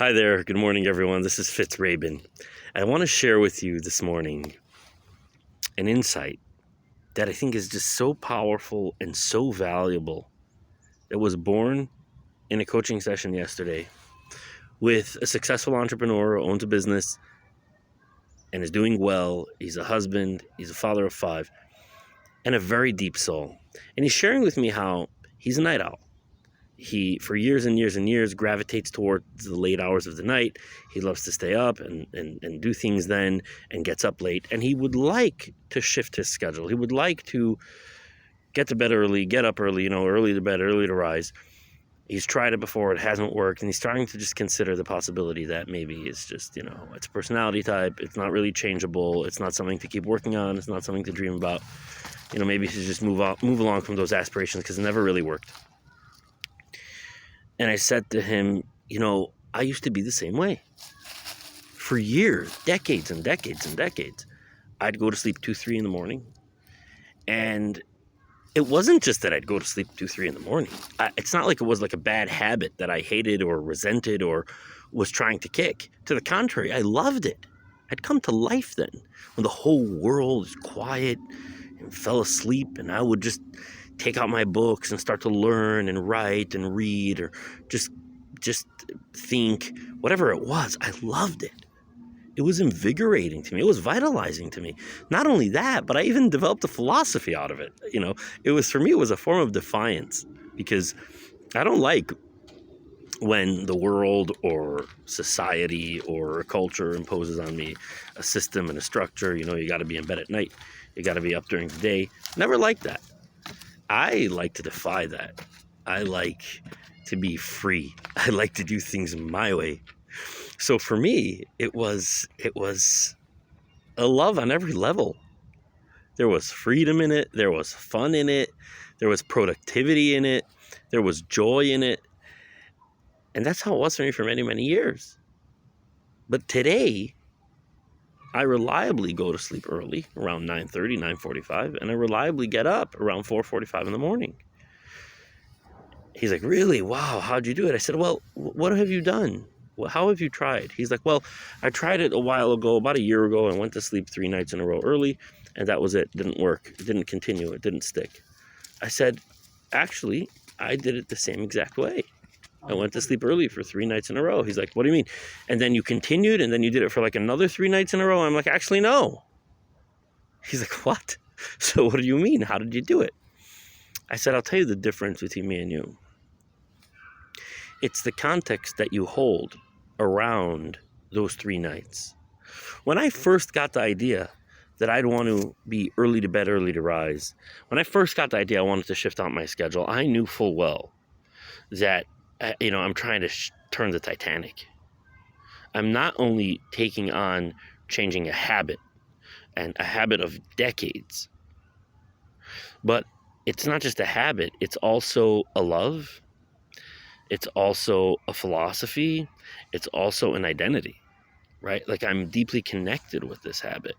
Hi there. Good morning, everyone. This is Fitzrabin. I want to share with you this morning an insight that I think is just so powerful and so valuable. It was born in a coaching session yesterday with a successful entrepreneur who owns a business and is doing well. He's a husband, he's a father of 5, and a very deep soul. And he's sharing with me how he's a night owl. He, for years and years and years, gravitates towards the late hours of the night. He loves to stay up and do things then and gets up late. And he would like to shift his schedule. He would like to get to bed early, get up early, early to bed, early to rise. He's tried it before. It hasn't worked. And he's starting to just consider the possibility that maybe it's just, it's a personality type. It's not really changeable. It's not something to keep working on. It's not something to dream about. Maybe he should just move along from those aspirations because it never really worked. And I said to him, I used to be the same way. For years, decades and decades and decades, I'd go to sleep 2, 3 in the morning. And it wasn't just that I'd go to sleep 2, 3 in the morning. It's not like it was like a bad habit that I hated or resented or was trying to kick. To the contrary, I loved it. I'd come to life then when the whole world was quiet and fell asleep, and I would just take out my books and start to learn and write and read or just think, whatever it was. I loved it. It was invigorating to me. It was vitalizing to me. Not only that, but I even developed a philosophy out of it. For me, it was a form of defiance, because I don't like when the world or society or a culture imposes on me a system and a structure. You got to be in bed at night. You got to be up during the day. Never liked that. I like to defy that. I like to be free. I like to do things my way. So for me, it was a love on every level. There was freedom in it. There was fun in it. There was productivity in it. There was joy in it. And that's how it was for me for many, many years. But today, I reliably go to sleep early, around 9:30, 9:45, and I reliably get up around 4:45 in the morning. He's like, really? Wow, how'd you do it? I said, well, what have you done? How have you tried? He's like, well, I tried it a while ago, about a year ago. I went to sleep 3 nights in a row early, and that was it. It didn't work. It didn't continue. It didn't stick. I said, actually, I did it the same exact way. I went to sleep early for 3 nights in a row. He's like, what do you mean? And then you continued, and then you did it for like another 3 nights in a row. I'm like, actually, no. He's like, what? So what do you mean? How did you do it? I said, I'll tell you the difference between me and you. It's the context that you hold around those 3 nights. When I first got the idea that I'd want to be early to bed, early to rise, when I first got the idea I wanted to shift out my schedule, I knew full well that I'm trying to turn the Titanic. I'm not only taking on changing a habit, and a habit of decades, but it's not just a habit. It's also a love. It's also a philosophy. It's also an identity, right? Like, I'm deeply connected with this habit.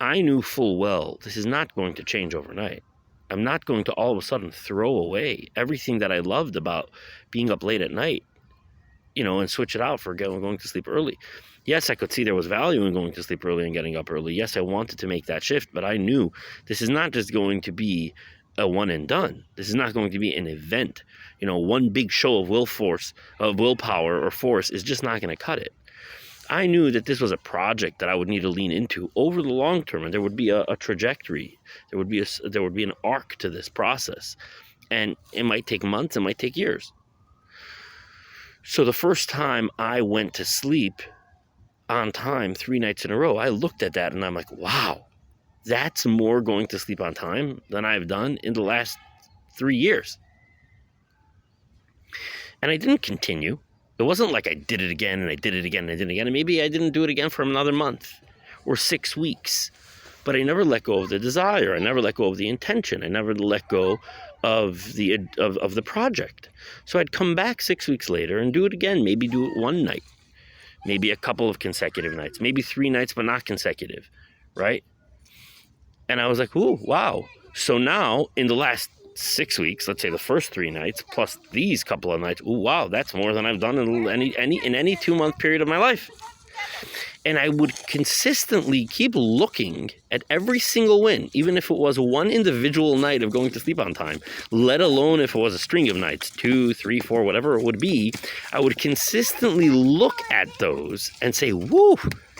I knew full well this is not going to change overnight. I'm not going to all of a sudden throw away everything that I loved about being up late at night, and switch it out for going to sleep early. Yes, I could see there was value in going to sleep early and getting up early. Yes, I wanted to make that shift, but I knew this is not just going to be a one and done. This is not going to be an event. One big show of willpower or force is just not going to cut it. I knew that this was a project that I would need to lean into over the long term, and there would be a trajectory. There would be an arc to this process, and it might take months. It might take years. So the first time I went to sleep on time 3 nights in a row, I looked at that and I'm like, wow, that's more going to sleep on time than I've done in the last 3 years. And I didn't continue. It wasn't like I did it again and I did it again and I did it again. And maybe I didn't do it again for another month or 6 weeks. But I never let go of the desire. I never let go of the intention. I never let go of the project. So I'd come back 6 weeks later and do it again. Maybe do it one night. Maybe a couple of consecutive nights. Maybe 3 nights, but not consecutive, right? And I was like, ooh, wow. So now, in the last 6 weeks, let's say the first 3 nights, plus these couple of nights, ooh, wow, that's more than I've done in any 2-month period of my life. And I would consistently keep looking at every single win, even if it was one individual night of going to sleep on time, let alone if it was a string of nights, 2, 3, 4, whatever it would be. I would consistently look at those and say, woo,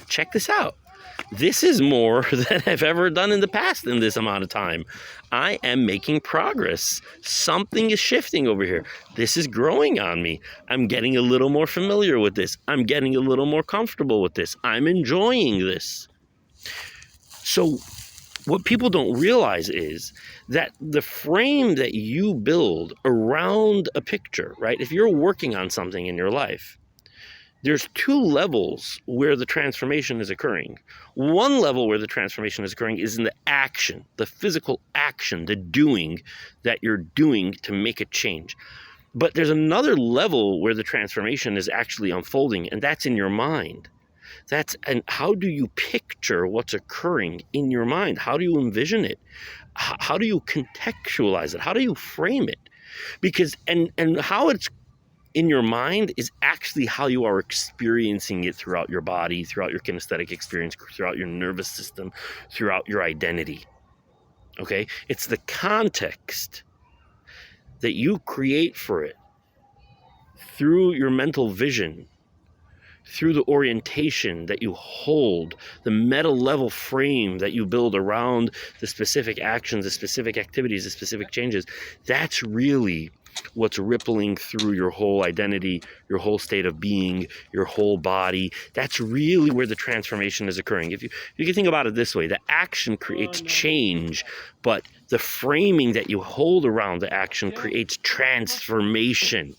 check this out. This is more than I've ever done in the past in this amount of time. I am making progress. Something is shifting over here. This is growing on me. I'm getting a little more familiar with this. I'm getting a little more comfortable with this. I'm enjoying this. So what people don't realize is that the frame that you build around a picture, right? If you're working on something in your life, there's 2 levels where the transformation is occurring. One level where the transformation is occurring is in the action, the physical action, the doing that you're doing to make a change. But there's another level where the transformation is actually unfolding, and that's in your mind. And how do you picture what's occurring in your mind? How do you envision it? How do you contextualize it? How do you frame it? Because, and how it's in your mind is actually how you are experiencing it throughout your body, throughout your kinesthetic experience, throughout your nervous system, throughout your identity. Okay? It's the context that you create for it through your mental vision, through the orientation that you hold, the meta level frame that you build around the specific actions, the specific activities, the specific changes. That's really what's rippling through your whole identity, your whole state of being, your whole body. That's really where the transformation is occurring. If you can think about it this way, the action creates change, but the framing that you hold around the action creates transformation.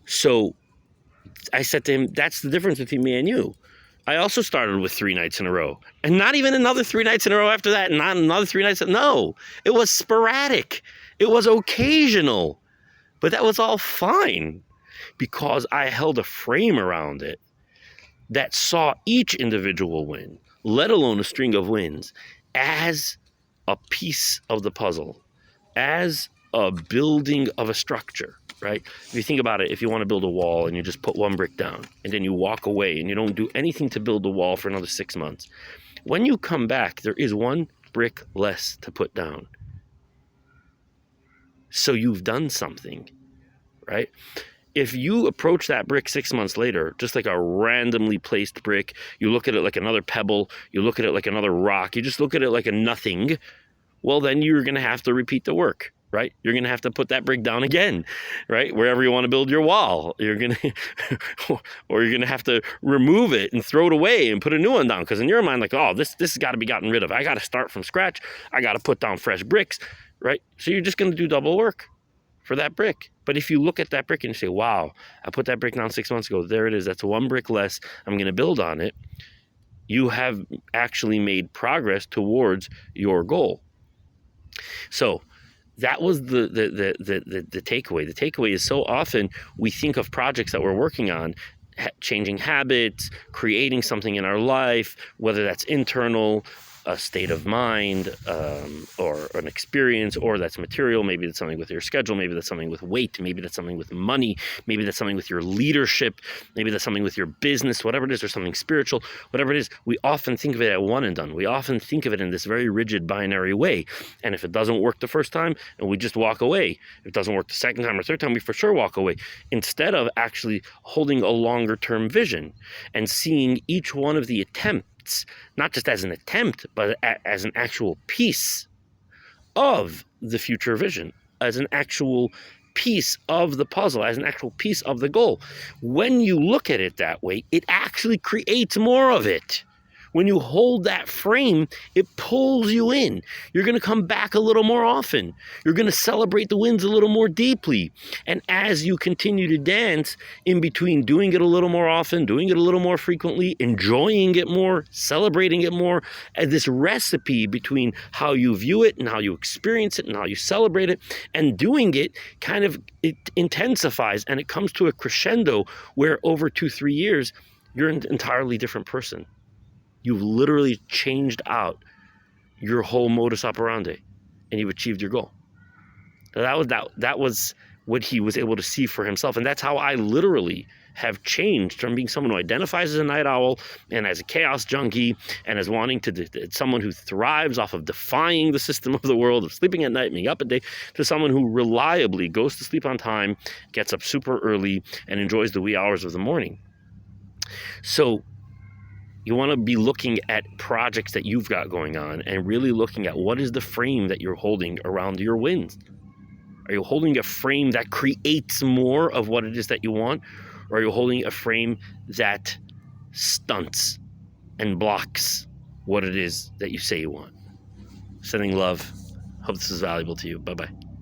So I said to him, that's the difference between me and you. I also started with 3 nights in a row, and not even another 3 nights in a row after that, and not another 3 nights. No, it was sporadic. It was occasional, but that was all fine because I held a frame around it that saw each individual win, let alone a string of wins, as a piece of the puzzle, as a building of a structure. Right? If you think about it, if you want to build a wall and you just put 1 brick down and then you walk away and you don't do anything to build the wall for another 6 months, when you come back, there is 1 brick less to put down. So you've done something, right? If you approach that brick 6 months later, just like a randomly placed brick, you look at it like another pebble, you look at it like another rock, you just look at it like a nothing, well, then you're going to have to repeat the work. Right? You're going to have to put that brick down again, right? Wherever you want to build your wall, you're going to, or you're going to have to remove it and throw it away and put a new one down. Because in your mind, like, oh, this has got to be gotten rid of. I got to start from scratch. I got to put down fresh bricks, right? So you're just going to do double work for that brick. But if you look at that brick and you say, wow, I put that brick down 6 months ago. There it is. That's 1 brick less. I'm going to build on it. You have actually made progress towards your goal. So that was the takeaway. The takeaway is so often we think of projects that we're working on, changing habits, creating something in our life, whether that's internal, a state of mind, or an experience, or that's material. Maybe that's something with your schedule. Maybe that's something with weight. Maybe that's something with money. Maybe that's something with your leadership. Maybe that's something with your business, whatever it is, or something spiritual, whatever it is. We often think of it at one and done. We often think of it in this very rigid binary way. And if it doesn't work the first time, and we just walk away. If it doesn't work the second time or third time, we for sure walk away. Instead of actually holding a longer term vision and seeing each one of the attempts not just as an attempt, but as an actual piece of the future vision, as an actual piece of the puzzle, as an actual piece of the goal. When you look at it that way, it actually creates more of it. When you hold that frame, it pulls you in. You're going to come back a little more often. You're going to celebrate the wins a little more deeply. And as you continue to dance in between doing it a little more often, doing it a little more frequently, enjoying it more, celebrating it more, and this recipe between how you view it and how you experience it and how you celebrate it and doing it it intensifies, and it comes to a crescendo where over 2-3 years, you're an entirely different person. You've literally changed out your whole modus operandi, and you've achieved your goal. That was what he was able to see for himself. And that's how I literally have changed from being someone who identifies as a night owl and as a chaos junkie and as wanting to, someone who thrives off of defying the system of the world, of sleeping at night, being up at day, to someone who reliably goes to sleep on time, gets up super early, and enjoys the wee hours of the morning. So you want to be looking at projects that you've got going on and really looking at what is the frame that you're holding around your wins. Are you holding a frame that creates more of what it is that you want? Or are you holding a frame that stunts and blocks what it is that you say you want? Sending love. Hope this is valuable to you. Bye-bye.